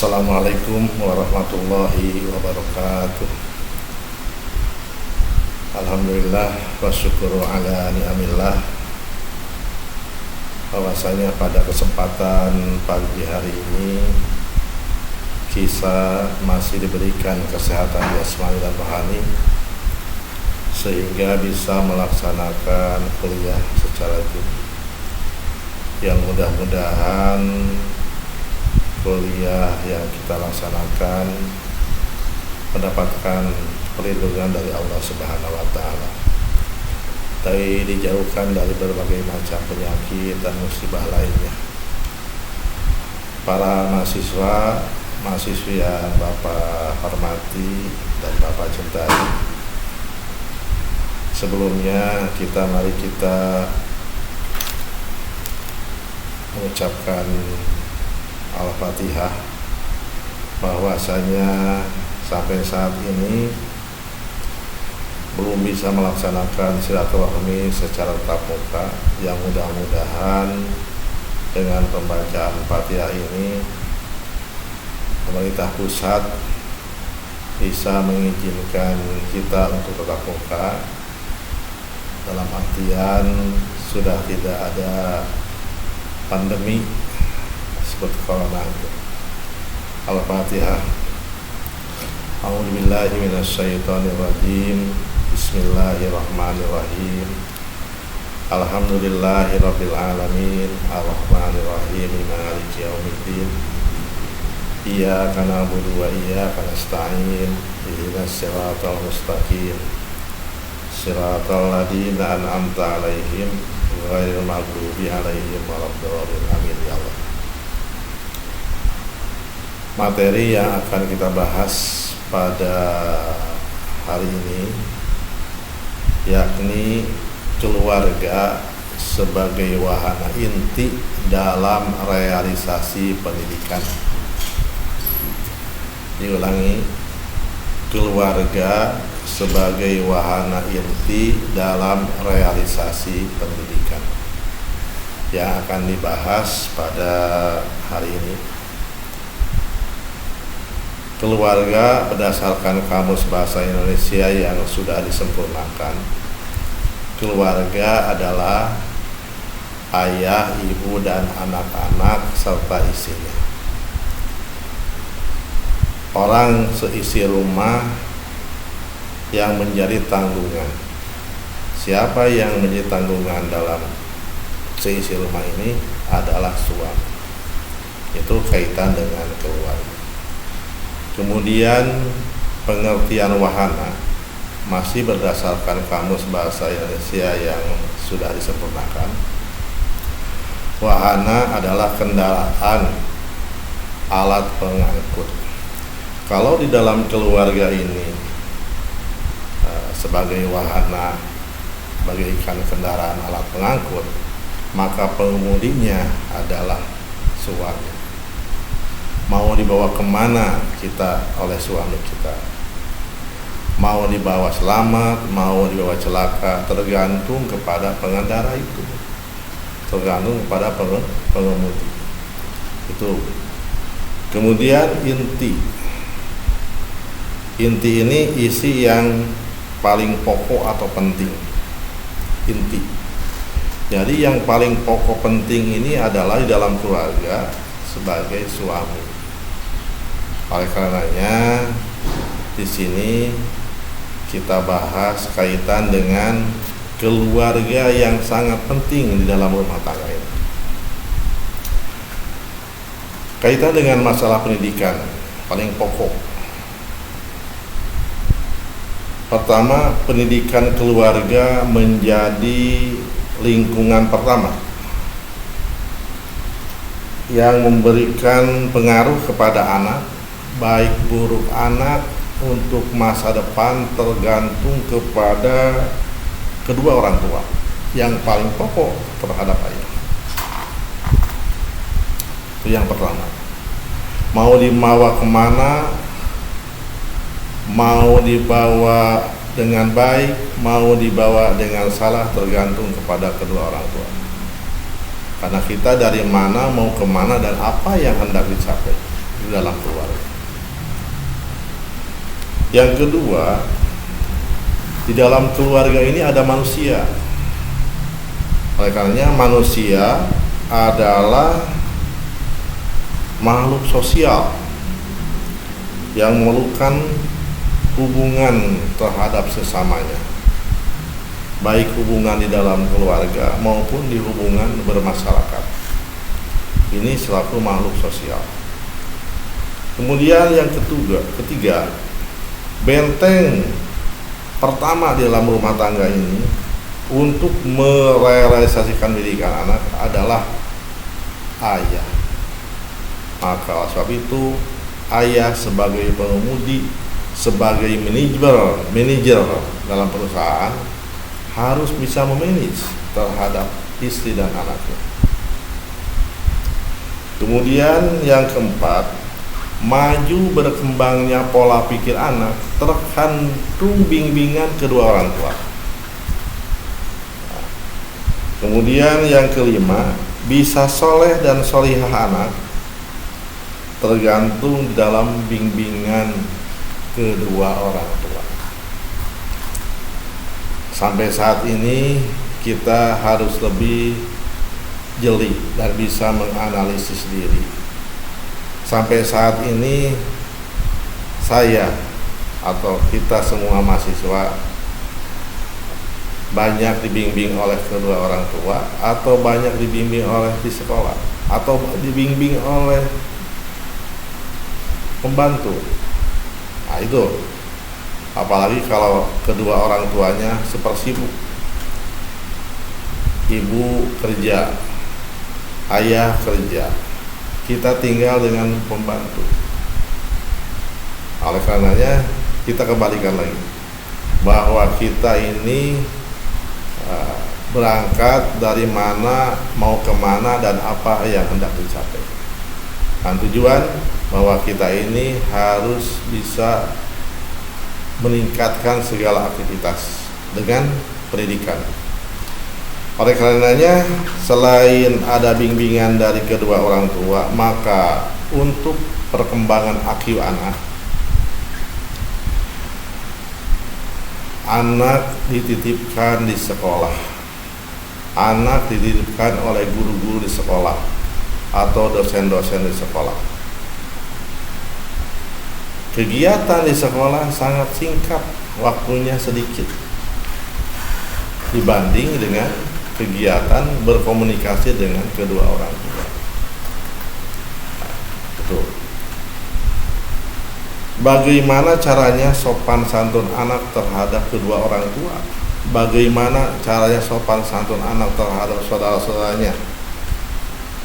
Assalamualaikum warahmatullahi wabarakatuh. Alhamdulillah wa syukuru ala ni'amillah. Bahwasanya pada kesempatan pagi hari ini kita masih diberikan kesehatan jasmani dan rohani sehingga bisa melaksanakan kuliah secara jujur. Yang mudah-mudahan kuliah yang kita laksanakan mendapatkan perlindungan dari Allah Subhanahu wa taala. Dijauhkan dari berbagai macam penyakit dan musibah lainnya. Para mahasiswi yang Bapak hormati dan Bapak cintai, sebelumnya mari kita mengucapkan Al-Fatihah, bahwasanya sampai saat ini belum bisa melaksanakan silaturahmi secara tatap muka. Yang mudah-mudahan dengan pembacaan Fatihah ini pemerintah pusat bisa mengizinkan kita untuk tatap muka, dalam artian sudah tidak ada pandemi seperti corona. Al-Fatihah. A'udzubillahi minasyaitonirrajim. Bismillahirrahmanirrahim. Alhamdulillahirabbil alamin, arrahmanirrahim, maliki yaumiddin. Iyyaka na'budu wa iyyaka nasta'in. Ihdinas siratal mustaqim. Siratal ladzina an'amta 'alaihim ghairil maghdubi 'alaihim waladdallin. Amin ya Allah. Materi yang akan kita bahas pada hari ini yakni keluarga sebagai wahana inti dalam realisasi pendidikan. Diulangi, keluarga sebagai wahana inti dalam realisasi pendidikan yang akan dibahas pada hari ini. Keluarga berdasarkan Kamus Bahasa Indonesia yang sudah disempurnakan, keluarga adalah ayah, ibu, dan anak-anak serta isinya. Orang seisi rumah yang menjadi tanggungan. Siapa yang menjadi tanggungan dalam seisi rumah ini adalah suami. Itu kaitan dengan keluarga. Kemudian pengertian wahana masih berdasarkan Kamus Bahasa Indonesia yang sudah disempurnakan. Wahana adalah kendaraan, alat pengangkut. Kalau di dalam keluarga ini sebagai wahana, bagaikan kendaraan alat pengangkut, maka pengemudinya adalah suami. Mau dibawa kemana kita oleh suami kita, mau dibawa selamat, mau dibawa celaka, tergantung kepada pengendara itu, tergantung kepada pengemudi itu. Kemudian inti ini isi yang paling pokok atau penting. Inti, jadi yang paling pokok penting ini adalah di dalam keluarga sebagai suami. Oleh karenanya di sini kita bahas kaitan dengan keluarga yang sangat penting di dalam rumah tangga ini. Kaitan dengan masalah pendidikan paling pokok. Pertama, pendidikan keluarga menjadi lingkungan pertama yang memberikan pengaruh kepada anak. Baik buruk anak untuk masa depan tergantung kepada kedua orang tua yang paling pokok terhadap ayah. Itu yang pertama. Mau dibawa kemana, mau dibawa dengan baik, mau dibawa dengan salah, tergantung kepada kedua orang tua. Karena kita dari mana mau kemana dan apa yang hendak dicapai, di dalam keluarga. Yang kedua, di dalam keluarga ini ada manusia. Oleh karenanya manusia adalah makhluk sosial yang memerlukan hubungan terhadap sesamanya, baik hubungan di dalam keluarga maupun di hubungan bermasyarakat. Ini selaku makhluk sosial. Kemudian yang ketiga, benteng pertama di dalam rumah tangga ini untuk merealisasikan pendidikan anak adalah ayah. Maka sebab itu ayah sebagai pengemudi, sebagai manajer dalam perusahaan harus bisa memanage terhadap istri dan anaknya. Kemudian yang keempat, maju berkembangnya pola pikir anak tergantung bimbingan kedua orang tua. Kemudian yang kelima, bisa soleh dan solihah anak tergantung dalam bimbingan kedua orang tua. Sampai saat ini kita harus lebih jeli dan bisa menganalisis diri. Sampai saat ini saya atau kita semua mahasiswa banyak dibimbing oleh kedua orang tua, atau banyak dibimbing oleh di sekolah, atau dibimbing oleh pembantu. Nah itu, apalagi kalau kedua orang tuanya sepersibuk. Ibu kerja, ayah kerja, kita tinggal dengan pembantu. Oleh karenanya kita kembalikan lagi bahwa kita ini berangkat dari mana, mau kemana, dan apa yang hendak dicapai. Dan tujuan bahwa kita ini harus bisa meningkatkan segala aktivitas dengan pendidikan. Oleh karenanya, selain ada bimbingan dari kedua orang tua, maka untuk perkembangan IQ anak dititipkan di sekolah, anak dititipkan oleh guru-guru di sekolah atau dosen-dosen di sekolah. Kegiatan di sekolah sangat singkat, waktunya sedikit dibanding dengan kegiatan berkomunikasi dengan kedua orang tua. Betul. Bagaimana caranya sopan santun anak terhadap kedua orang tua? Bagaimana caranya sopan santun anak terhadap saudara-saudaranya?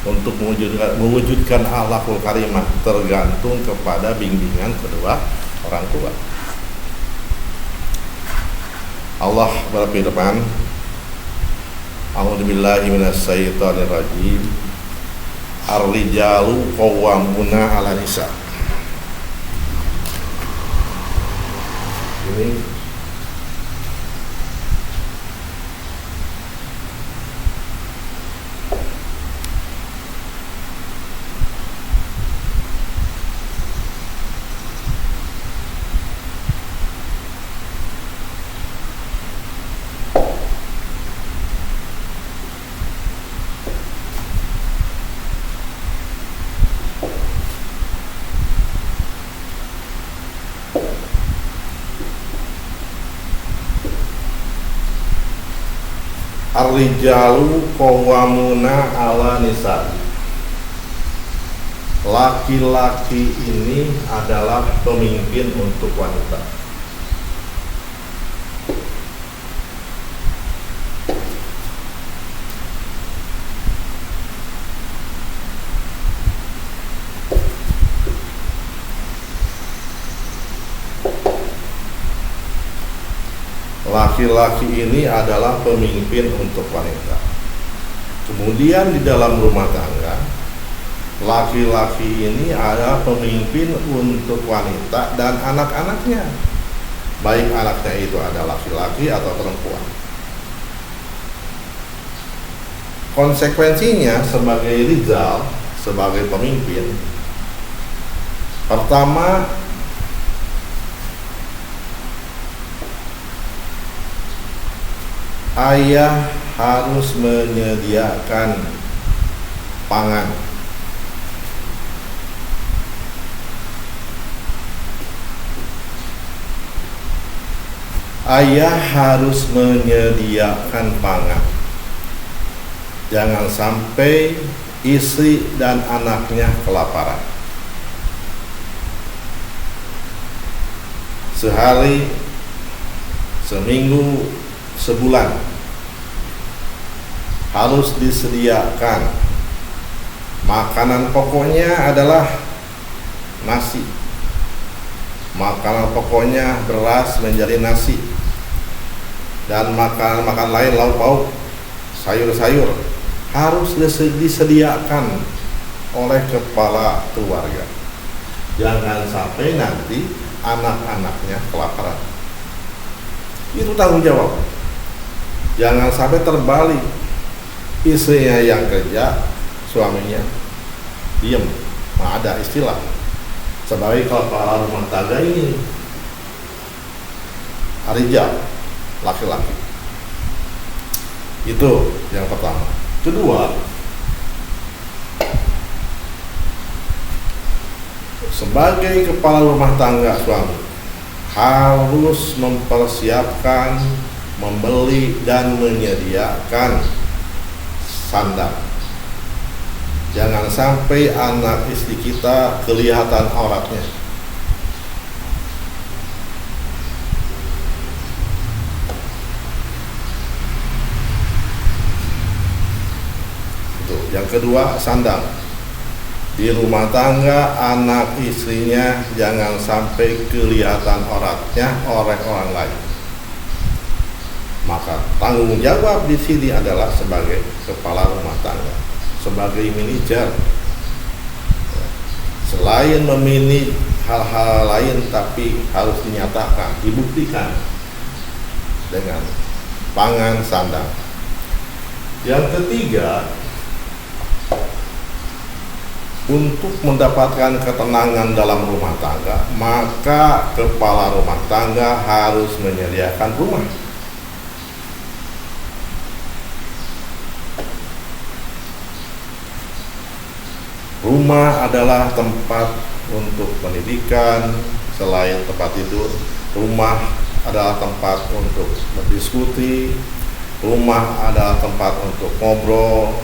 Untuk mewujudkan akhlakul karimah tergantung kepada bimbingan kedua orang tua. Allah berfirman, A'udzubillahi minasyaitonirrajim. Ar-rijalu qawwamuna 'ala nisa. Ini Ar-rijalu qawwamuna 'ala nisa. Laki-laki ini adalah pemimpin untuk wanita. Laki-laki ini adalah pemimpin untuk wanita. Kemudian di dalam rumah tangga, laki-laki ini adalah pemimpin untuk wanita dan anak-anaknya, baik anaknya itu adalah laki-laki atau perempuan. Konsekuensinya sebagai rijal, sebagai pemimpin, Pertama, ayah harus menyediakan pangan. Ayah harus menyediakan pangan. Jangan sampai istri dan anaknya kelaparan. Sehari, seminggu, sebulan harus disediakan. Makanan pokoknya adalah nasi. Makanan pokoknya beras menjadi nasi. Dan makanan lain, lauk pauk, sayur-sayur harus disediakan oleh kepala keluarga. Jangan sampai nanti anak-anaknya kelaparan. Itu tanggung jawab. Jangan sampai terbalik, istrinya yang kerja, suaminya diem. Nah, ada istilah sebagai kepala rumah tangga ini Arijal, laki-laki. Itu yang pertama. Kedua, sebagai kepala rumah tangga suami harus mempersiapkan, membeli dan menyediakan sandang. Jangan sampai anak istri kita kelihatan auratnya. Itu. Yang kedua, sandang. Di rumah tangga anak istrinya jangan sampai kelihatan auratnya oleh orang lain. Maka tanggung jawab di sini adalah sebagai kepala rumah tangga, sebagai manajer. Selain memanage hal-hal lain, tapi harus dinyatakan, dibuktikan dengan pangan sandang. Yang ketiga, untuk mendapatkan ketenangan dalam rumah tangga, maka kepala rumah tangga harus menyediakan rumah. Rumah adalah tempat untuk pendidikan, selain tempat tidur. Rumah adalah tempat untuk berdiskusi. Rumah adalah tempat untuk ngobrol,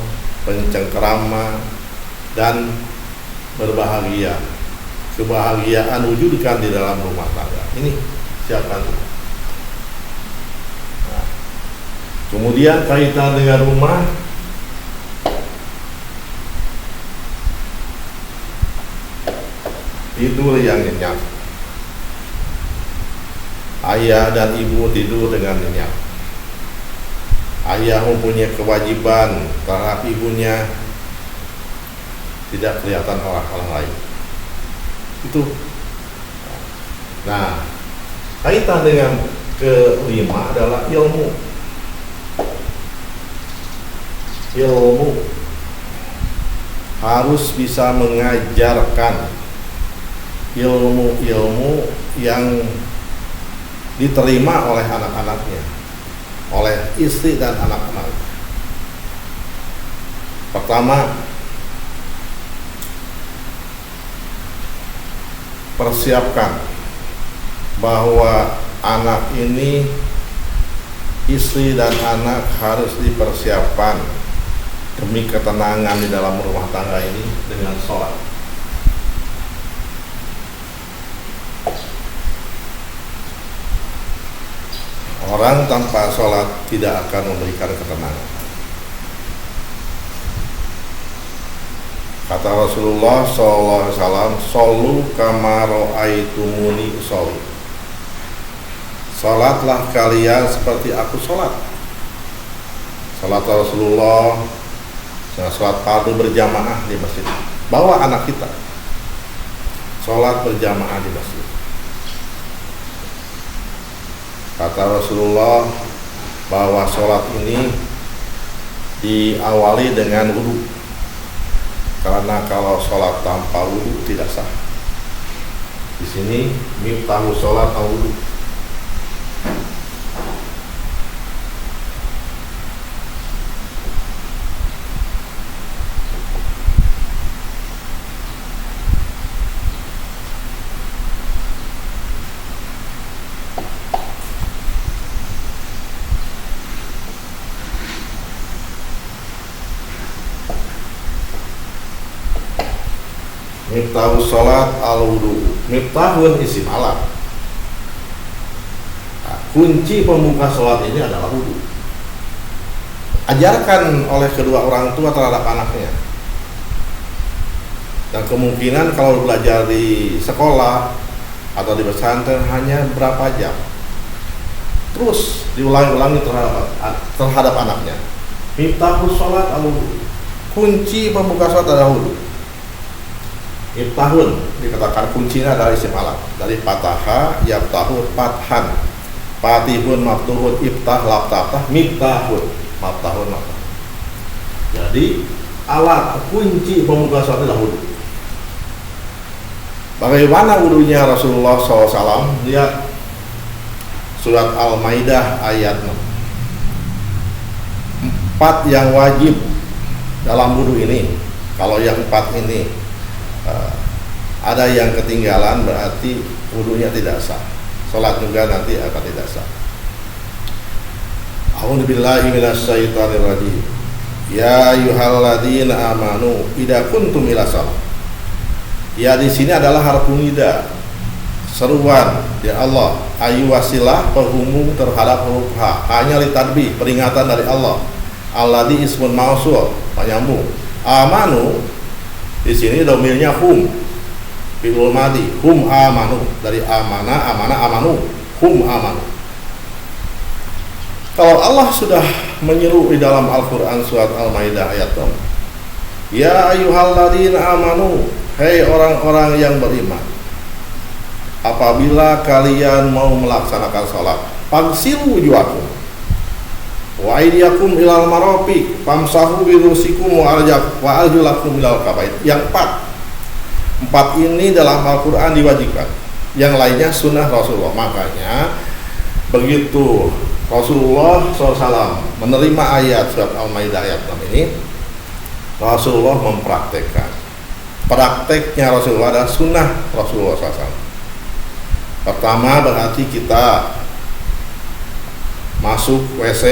bercengkerama, dan berbahagia. Kebahagiaan wujudkan di dalam rumah tangga. Ini siapkan. Nah, kemudian kaitan dengan rumah, tidur yang nyenyak. Ayah dan ibu tidur dengan nyenyak. Ayah mempunyai kewajiban terhadap ibunya, tidak kelihatan orang lain. Itu. Nah, kaitan dengan kelima adalah ilmu. Ilmu harus bisa mengajarkan ilmu-ilmu yang diterima oleh anak-anaknya, oleh istri dan anak-anak. Pertama, persiapkan bahwa anak ini, istri dan anak harus dipersiapkan demi ketenangan di dalam rumah tangga ini dengan sholat. Orang tanpa sholat tidak akan memberikan ketenangan. Kata Rasulullah SAW, "Shollu kama ra'aitumuni usolli." Salatlah kalian seperti aku salat. Salat Rasulullah, salat fardu berjamaah di masjid. Bawa anak kita salat berjamaah di masjid. Kata Rasulullah bahwa salat ini diawali dengan wudu. Karena kalau sholat tanpa wudu tidak sah. Di sini miftahu sholat al-wudu. Miftahu sholat al-wudu. Miftahun isim alam. Nah, kunci pembuka sholat ini adalah wudu. Ajarkan oleh kedua orang tua terhadap anaknya. Dan kemungkinan kalau belajar di sekolah atau di pesantren hanya berapa jam. Terus diulangi-ulangi terhadap anaknya. Miftahu sholat al-wudu. Kunci pembuka sholat adalah wudu. Iftahun dikatakan kuncinya dari isim alam, dari fataha yaftahu fathan, fatihun maftuhun iftah laftah miftahun maftahun maftah. Jadi alat kunci pembuka sholat adalah wudu. Bagaimana wudunya Rasulullah SAW? Lihat surat Al-Maidah ayat 6. 4 yang wajib dalam wudu ini. Kalau yang 4 ini ada yang ketinggalan berarti wudunya tidak sah. Salat juga nanti akan tidak sah. A'udzubillahi minasyaitonir rajim. Ya ayyuhalladzina amanu idza kuntum ila shalah. Ya, di sini adalah harfu nida. Seruan ya Allah, ayu wasilah penghubung terhadap huruf H. Hanya litadbih, peringatan dari Allah. Alladzi ismun mausul, penyambung. Amanu di sini domirnya hum, fi'il madhi, hum amanu, dari amana amanu, hum amanu. Kalau Allah sudah menyeru di dalam Al-Quran surat Al-Maidah ayat 6, ya ayyuhalladzina amanu, hei orang-orang yang beriman, apabila kalian mau melaksanakan sholat, fagsilu wujuhakum wa aydiyakum ilal marafiq famsahu bi rusikum wa arjulakum ilal kabain. Yang 4 ini dalam Al-Quran diwajibkan, yang lainnya sunnah Rasulullah. Makanya begitu Rasulullah SAW menerima ayat surat Al-Maidah ayat 6 ini, Rasulullah mempraktekkan. Prakteknya Rasulullah adalah sunnah Rasulullah SAW. Pertama berarti kita masuk WC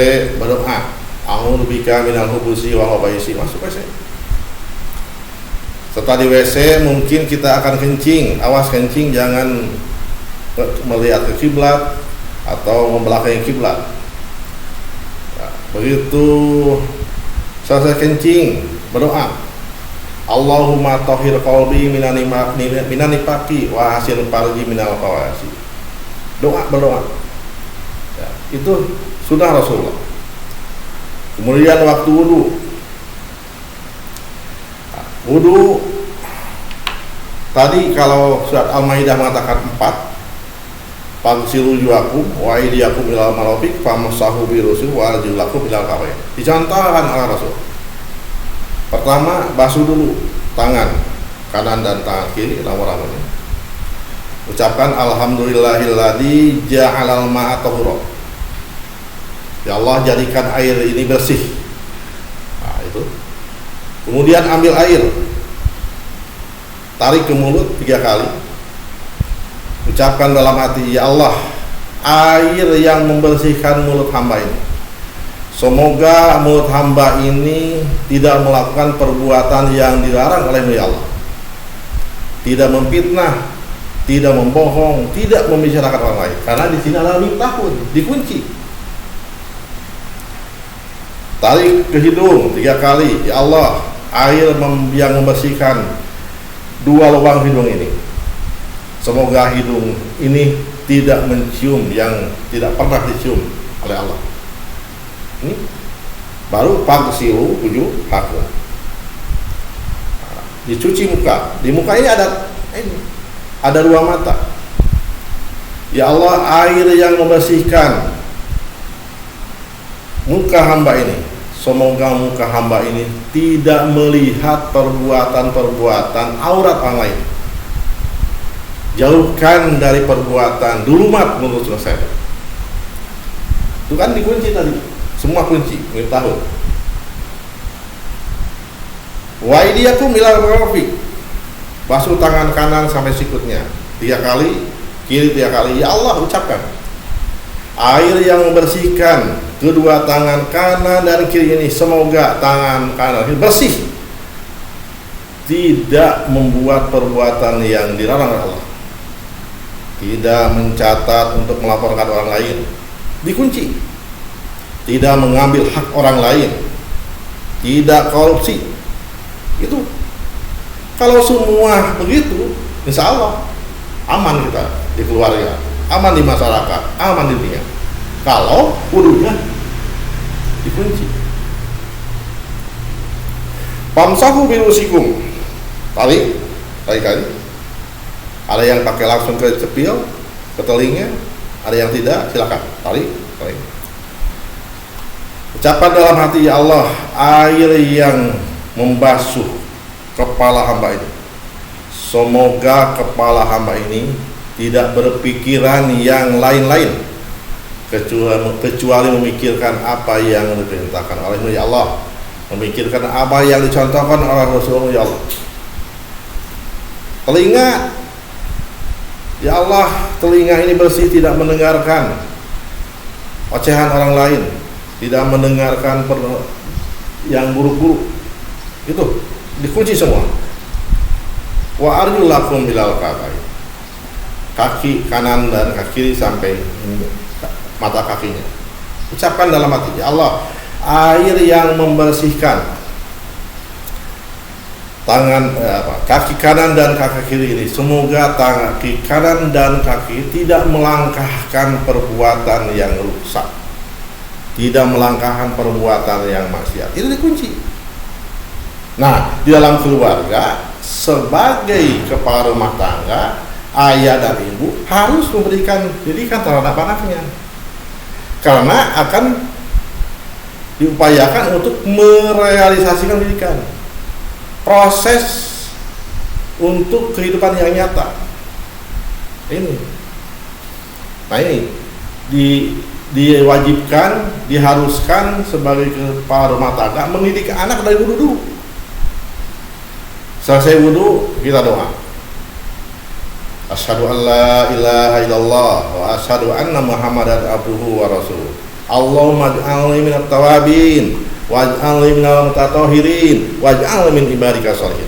berdoa, a'udzubika minal khubuthi wal khaba'isi, masuk WC. Setelah di WC mungkin kita akan kencing, awas kencing jangan melihat ke kiblat atau membelakangi kiblat. Ya, begitu selesai kencing berdoa, Allahumma tahhir qalbi minanifaqi wa hasil farji minal fawasi. Berdoa. Ya, itu sudah Rasulullah. Kemudian waktu wudu tadi kalau surat Al-Maidah mengatakan 4, fagsilu wujuhakum wa aydiyakum ilal marafiq famsahu bi rusul wa arjulakum ilal kabain. Dicontohkan oleh Rasul. Pertama, basuh dulu tangan kanan dan tangan kiri lama-lamanya. Ucapkan alhamdulillahilladzi ja'alal ma'a tahura. Ya Allah, jadikan air ini bersih. Nah, itu. Kemudian ambil air, tarik ke mulut 3 kali. Ucapkan dalam hati, ya Allah, air yang membersihkan mulut hamba ini. Semoga mulut hamba ini tidak melakukan perbuatan yang dilarang oleh Allah. Tidak memfitnah, tidak membohong, tidak membicarakan orang lain. Karena di sini adalah miftahun, dikunci. Tarik ke hidung 3 kali, ya Allah, air yang membersihkan 2 lubang hidung ini. Semoga hidung ini tidak mencium yang tidak pernah dicium oleh Allah. Ini baru fagsilu wujuhakum. Dicuci muka. Di muka ini ada 2 mata. Ya Allah, air yang membersihkan muka hamba ini. Semoga muka hamba ini tidak melihat perbuatan-perbuatan aurat orang lain. jauhkan dari perbuatan dulumat menurut saya. Itu kan dikunci tadi, semua kunci, tahu. Wa idiyakum ilal marafiq, basuh tangan kanan sampai sikutnya 3 kali, kiri 3 kali. Ya Allah, ucapkan air yang membersihkan kedua tangan kanan dan kiri ini, semoga tangan kanan ini bersih, tidak membuat perbuatan yang dilarang oleh Allah, tidak mencatat untuk melaporkan orang lain, dikunci, tidak mengambil hak orang lain, tidak korupsi. Itu kalau semua begitu, insya Allah aman kita di keluarga, aman di masyarakat, aman di dunia. Kalau wudunya dikunci. Famsahu bi rusikum, kali. Ada yang pakai langsung ke cepil, ke telinga, ada yang tidak, silakan tarik. Ucapan dalam hati, ya Allah, air yang membasuh kepala hamba ini, semoga kepala hamba ini tidak berpikiran yang lain-lain kecuali memikirkan apa yang diperintahkan olehmu, ya Allah, memikirkan apa yang dicontohkan oleh Rasulullah, ya Allah. Telinga, ya Allah, telinga ini bersih, tidak mendengarkan ocehan orang lain, tidak mendengarkan yang buruk-buruk. Itu dikunci semua. Wa arjulakum bilal ka'bayn, kaki kanan dan kaki kiri sampai mata kakinya. Ucapkan dalam hati, ya Allah, air yang membersihkan kaki kanan dan kaki kiri ini, semoga kaki kanan dan kaki tidak melangkahkan perbuatan yang rusak, tidak melangkahkan perbuatan yang maksiat. Itu dikunci. Nah, di dalam keluarga sebagai kepala rumah tangga, ayah dan ibu harus memberikan didikan terhadap anaknya, karena akan diupayakan untuk merealisasikan pendidikan, proses untuk kehidupan yang nyata. Ini, nah ini diwajibkan, diharuskan sebagai kepala rumah tangga mendidik anak dari dulu. Selesai wudu, kita doa. Asyhadu an la ilaha illallah wa asyhadu anna Muhammadan abduhu wa rasuluh. Allahumma ij'alni minat tawabin waj'alni minal mutatahhirin waj'alni min ibadika sholihin.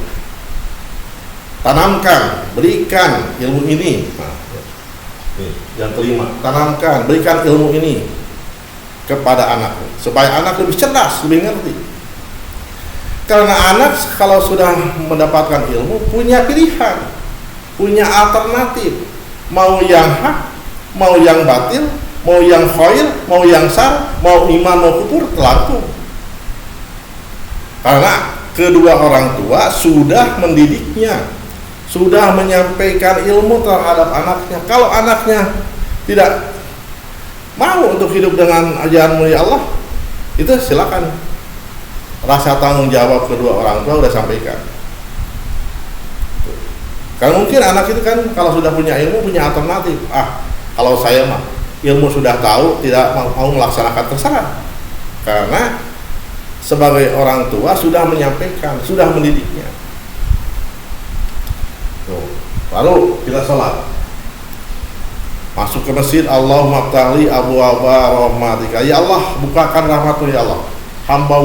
Tanamkan, berikan ilmu ini. Nah, yang kelima, tanamkan, berikan ilmu ini kepada anak supaya anak lebih cerdas, lebih ngerti. Karena anak kalau sudah mendapatkan ilmu punya pilihan, punya alternatif, mau yang hak, mau yang batil, mau yang khair, mau yang syar, mau iman, mau kufur, terlaku. Karena kedua orang tua sudah mendidiknya, sudah menyampaikan ilmu terhadap anaknya. Kalau anaknya tidak mau untuk hidup dengan ajaran mulia Allah, itu silakan. Rasa tanggung jawab kedua orang tua udah sampaikan. Karena mungkin anak itu kan kalau sudah punya ilmu, punya alternatif. Kalau saya mah ilmu sudah tahu, tidak mau melaksanakan, terserah. Karena sebagai orang tua sudah menyampaikan, sudah mendidiknya. Lalu kita sholat, masuk ke masjid, Allahumma ftahli abwaaba rahmatika, ya Allah, bukakan rahmatmu, ya Allah, hamba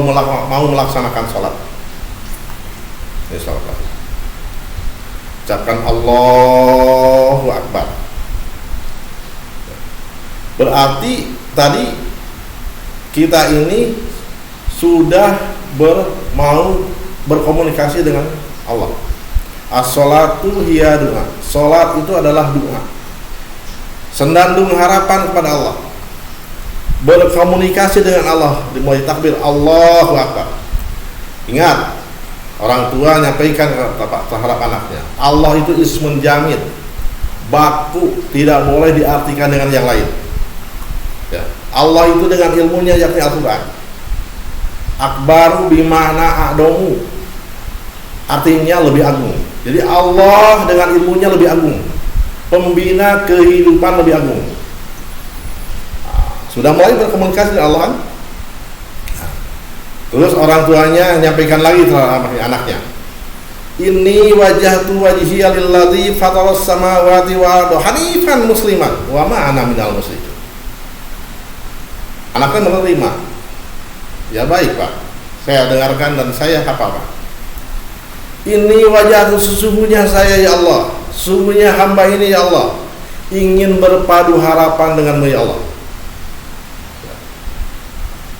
mau melaksanakan sholat. Ini sholat lagi. Ucapkan Allahu Akbar. Berarti tadi kita ini sudah mau berkomunikasi dengan Allah. As-sholatu hiya doa. Sholat itu adalah doa, senandung harapan kepada Allah, berkomunikasi dengan Allah, dimulai takbir Allahu Akbar. Ingat, orang tua nyampaikan terhadap anaknya, Allah itu ismun jamid, baku, tidak boleh diartikan dengan yang lain. Ya. Allah itu dengan ilmunya yakni Al-Quran. Akbaru bimana a'domu, artinya lebih agung. Jadi Allah dengan ilmunya lebih agung. pembina kehidupan lebih agung. Sudah mulai berkomunikasi dengan Allah kan? Terus orang tuanya menyampaikan lagi terhadap anaknya, ini wajhtu wajhiya lilladzi fataras samawati wal arda hanifan musliman wa ma ana minal musyrikin. Anaknya menerima. Ya baik Pak, saya dengarkan dan saya hafal Pak. Ini wajhtu, sesungguhnya saya ya Allah, sesungguhnya hamba ini ya Allah ingin berpadu harapan denganmu ya Allah.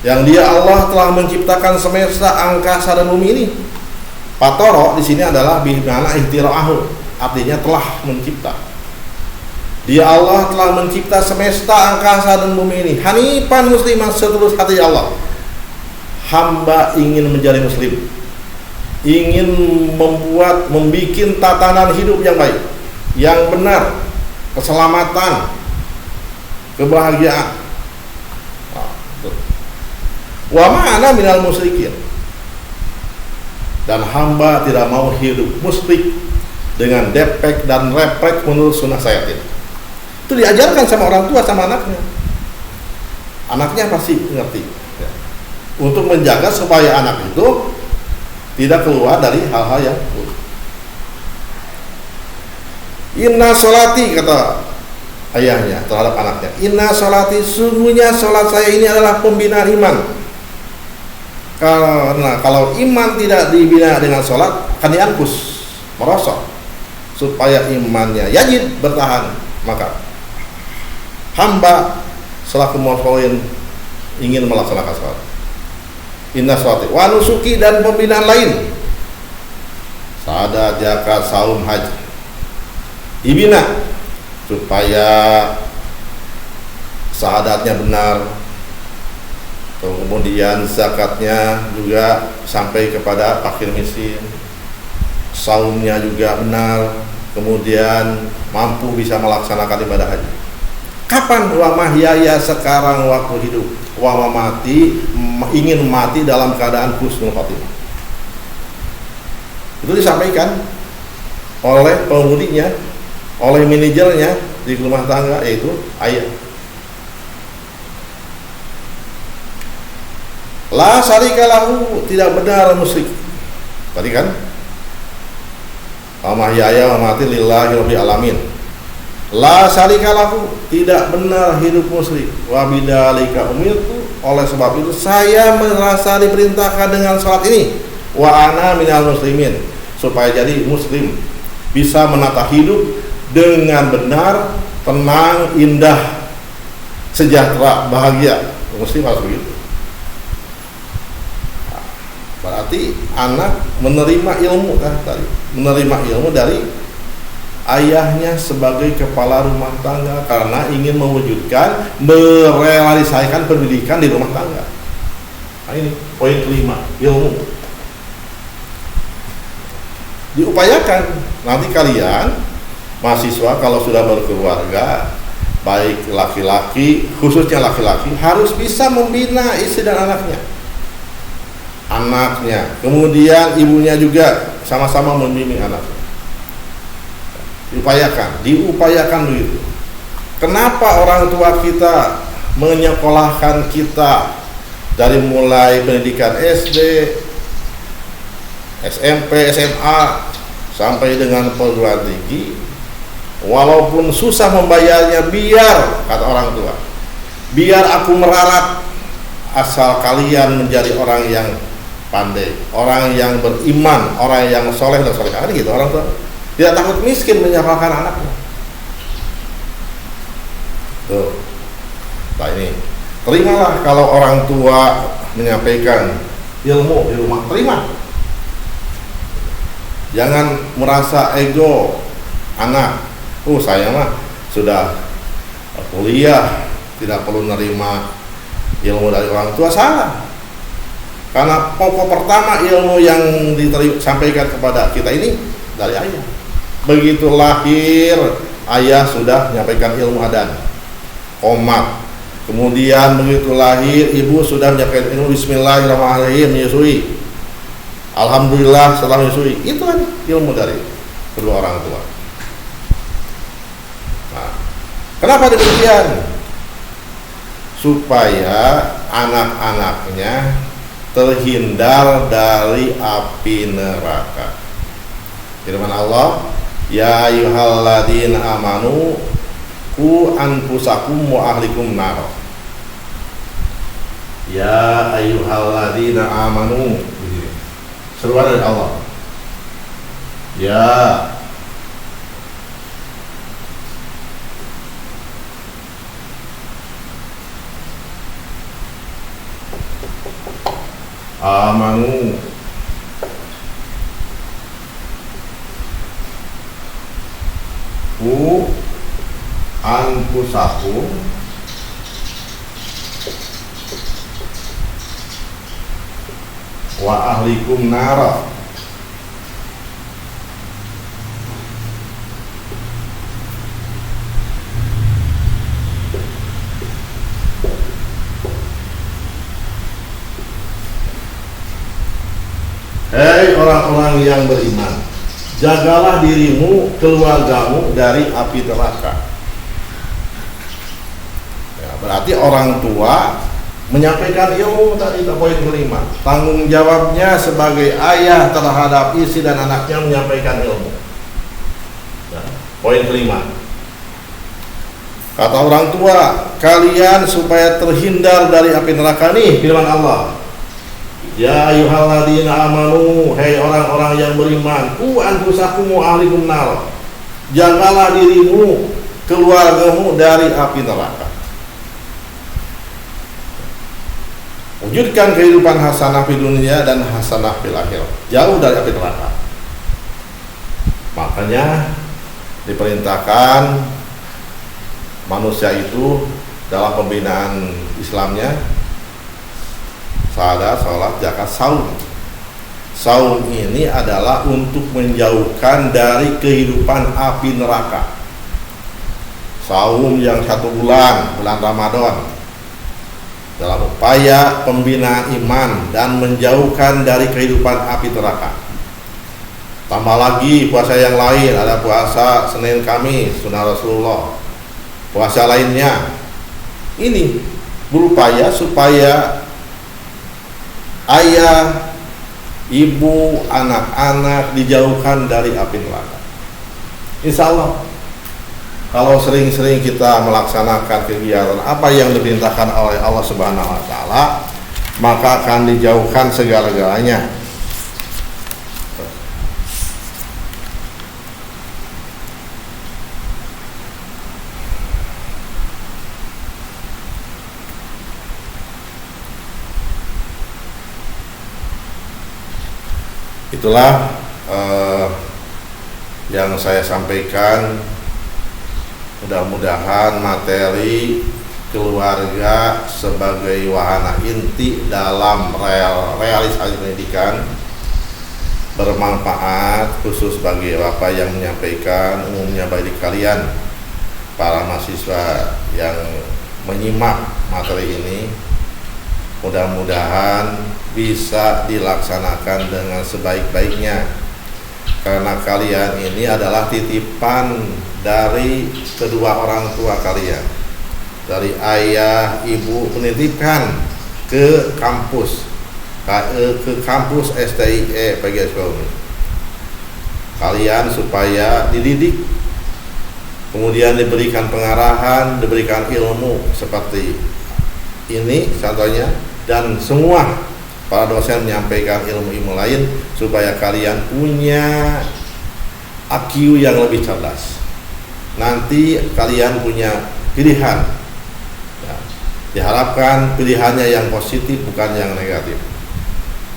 Yang dia Allah telah menciptakan semesta, angkasa dan bumi ini. Fatara di sini adalah bimana ihtira'ahu, artinya telah mencipta. Dia Allah telah mencipta semesta, angkasa dan bumi ini. Hanifan musliman, setulus hati Allah. Hamba ingin menjadi muslim, ingin membuat tatanan hidup yang baik, yang benar, keselamatan, kebahagiaan. Wa ma'ana minal musyrikin, dan hamba tidak mau hidup musyrik dengan depek dan reprek menurut sunnah syaitan. Itu diajarkan sama orang tua sama anaknya. Anaknya pasti ngerti ya. Untuk menjaga supaya anak itu tidak keluar dari hal-hal yang buruk. Inna sholati, kata ayahnya terhadap anaknya, inna sholati, sungguhnya sholat saya ini adalah pembinaan iman. Karena kalau iman tidak dibina dengan sholat, akan diangkus, merosot. Supaya imannya yajid, bertahan, maka hamba selaku muslim ingin melaksanakan sholat. Inna sholati wa nusuki, dan pembinaan lain, sahadat, zakat, saum, haji, dibina supaya sahadatnya benar, kemudian zakatnya juga sampai kepada fakir miskin, saumnya juga benar, kemudian mampu bisa melaksanakan ibadah haji. Kapan? Wa mahyaya, sekarang waktu hidup, wa mamati, ingin mati dalam keadaan husnul khotimah. Itu disampaikan oleh pengemudinya, oleh manajernya di rumah tangga, yaitu ayah. La syarika lahu, tidak benar musyrik. Tadi kan? Wa mahyaya wa mamati lillahi rabbil alamin. La syarika lahu, tidak benar hidup musyrik. Wa bidzalika umirtu, oleh sebab itu saya merasa diperintahkan dengan salat ini. Wa ana minal muslimin, supaya jadi muslim, bisa menata hidup dengan benar, tenang, indah, sejahtera, bahagia. Muslim harus begitu. Berarti anak menerima ilmu kan tadi, menerima ilmu dari ayahnya sebagai kepala rumah tangga karena ingin mewujudkan, merealisasikan pendidikan di rumah tangga. Nah, ini poin kelima, ilmu diupayakan. Nanti kalian mahasiswa kalau sudah berkeluarga, baik laki-laki, khususnya laki-laki, harus bisa membina istri dan anaknya, kemudian ibunya juga sama-sama membimbing anaknya. Diupayakan begitu. Kenapa orang tua kita menyekolahkan kita dari mulai pendidikan SD, SMP, SMA sampai dengan perguruan tinggi, walaupun susah membayarnya, biar, kata orang tua, biar aku merarat, asal kalian menjadi orang yang pandai, orang yang beriman, orang yang soleh dan solehah, gitu orang tua. Tidak takut miskin menyekolahkan anaknya. Tuh. Nah ini, terimalah kalau orang tua menyampaikan ilmu di rumah, terima. Jangan merasa ego anak. Saya mah sudah kuliah, tidak perlu menerima ilmu dari orang tua. Salah. Karena pokok pertama ilmu yang disampaikan kepada kita ini dari ayah. Begitu lahir, ayah sudah menyampaikan ilmu adan, qomat. Kemudian begitu lahir, ibu sudah menyampaikan ilmu bismillahirrahmanirrahim, menyusui. Alhamdulillah setelah menyusui. Itu kan ilmu dari kedua orang tua. Kenapa demikian? Supaya anak-anaknya terhindar dari api neraka. Firman Allah, ya ayyuhalladzina amanu qu anfusakum wa ahlikum nar. Ya ayyuhalladzina amanu. Seruan dari Allah. Ya amanu ku anfusakum wa ahlikum nara. Hei orang-orang yang beriman, jagalah dirimu, keluargamu dari api neraka. Ya, berarti orang tua menyampaikan ilmu tadi, poin kelima. Tanggung jawabnya sebagai ayah terhadap istri dan anaknya menyampaikan ilmu. Nah, poin kelima. Kata orang tua, kalian supaya terhindar dari api neraka nih, firman Allah. Ya ayyuhalladzina amanu, hei orang-orang yang beriman, qu anfusakum wa ahlikum nar. Jagalah dirimu, keluargamu dari api neraka. Wujudkan kehidupan hasanah di dunia dan hasanah fil akhirah. Jauh dari api neraka. Makanya diperintahkan manusia itu dalam pembinaan Islamnya salat, sholat, zakat, saum. Saum ini adalah untuk menjauhkan dari kehidupan api neraka. Saum yang 1 bulan, bulan Ramadan, dalam upaya pembinaan iman dan menjauhkan dari kehidupan api neraka. Tambah lagi puasa yang lain, ada puasa Senin Kamis, sunnah Rasulullah. Puasa lainnya ini berupaya supaya ayah, ibu, anak-anak dijauhkan dari api neraka. Insya Allah, kalau sering-sering kita melaksanakan kegiatan apa yang diperintahkan oleh Allah Subhanahu wa Ta'ala, maka akan dijauhkan segala-galanya. Itulah yang saya sampaikan. Mudah-mudahan materi keluarga sebagai wahana inti dalam realisasi pendidikan bermanfaat, khusus bagi Bapak yang menyampaikan, umumnya bagi kalian para mahasiswa yang menyimak materi ini. Mudah-mudahan bisa dilaksanakan dengan sebaik-baiknya, karena kalian ini adalah titipan dari kedua orang tua kalian, dari ayah, ibu, penitipkan ke kampus STIE PGS Kaumi. Kalian supaya dididik, kemudian diberikan pengarahan, diberikan ilmu seperti ini contohnya, dan semua para dosen menyampaikan ilmu-ilmu lain supaya kalian punya IQ yang lebih cerdas. Nanti kalian punya pilihan ya, diharapkan pilihannya yang positif, bukan yang negatif.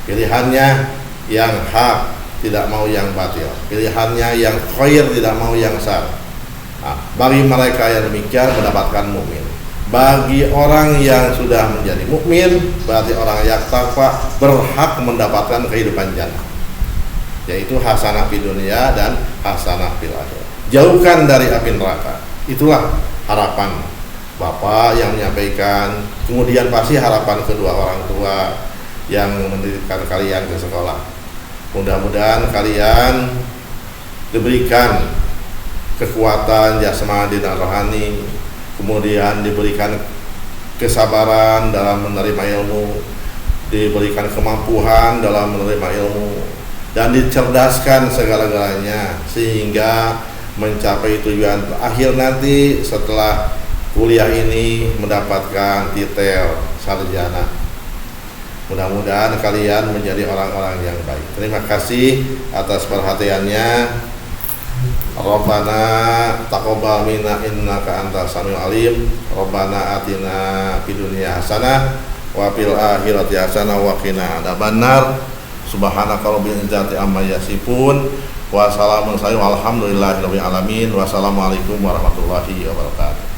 Pilihannya yang hak, tidak mau yang batil. Pilihannya yang khair, tidak mau yang syar. Nah, bagi mereka yang demikian mendapatkan mukmin. Bagi orang yang sudah menjadi mukmin, berarti orang yang takwa, berhak mendapatkan kehidupan jannah, yaitu hasanah di dunia dan hasanah fil akhirah. Jauhkan dari api neraka. Itulah harapan Bapak yang menyampaikan. Kemudian pasti harapan kedua orang tua yang mendidikkan kalian ke sekolah. Mudah-mudahan kalian diberikan kekuatan jasmani dan rohani, kemudian diberikan kesabaran dalam menerima ilmu, diberikan kemampuan dalam menerima ilmu, dan dicerdaskan segala-galanya sehingga mencapai tujuan akhir nanti setelah kuliah ini mendapatkan titel sarjana. Mudah-mudahan kalian menjadi orang-orang yang baik. Terima kasih atas perhatiannya. Rabbana taqabbal minna innaka antas samiul alim. Rabbana atina fid dunya hasanah wa fil akhirati hasanah wa qina adzabannar. Subhanaka rabbil izzati amma yasifun. Wassalamualaikum warahmatullahi wabarakatuh.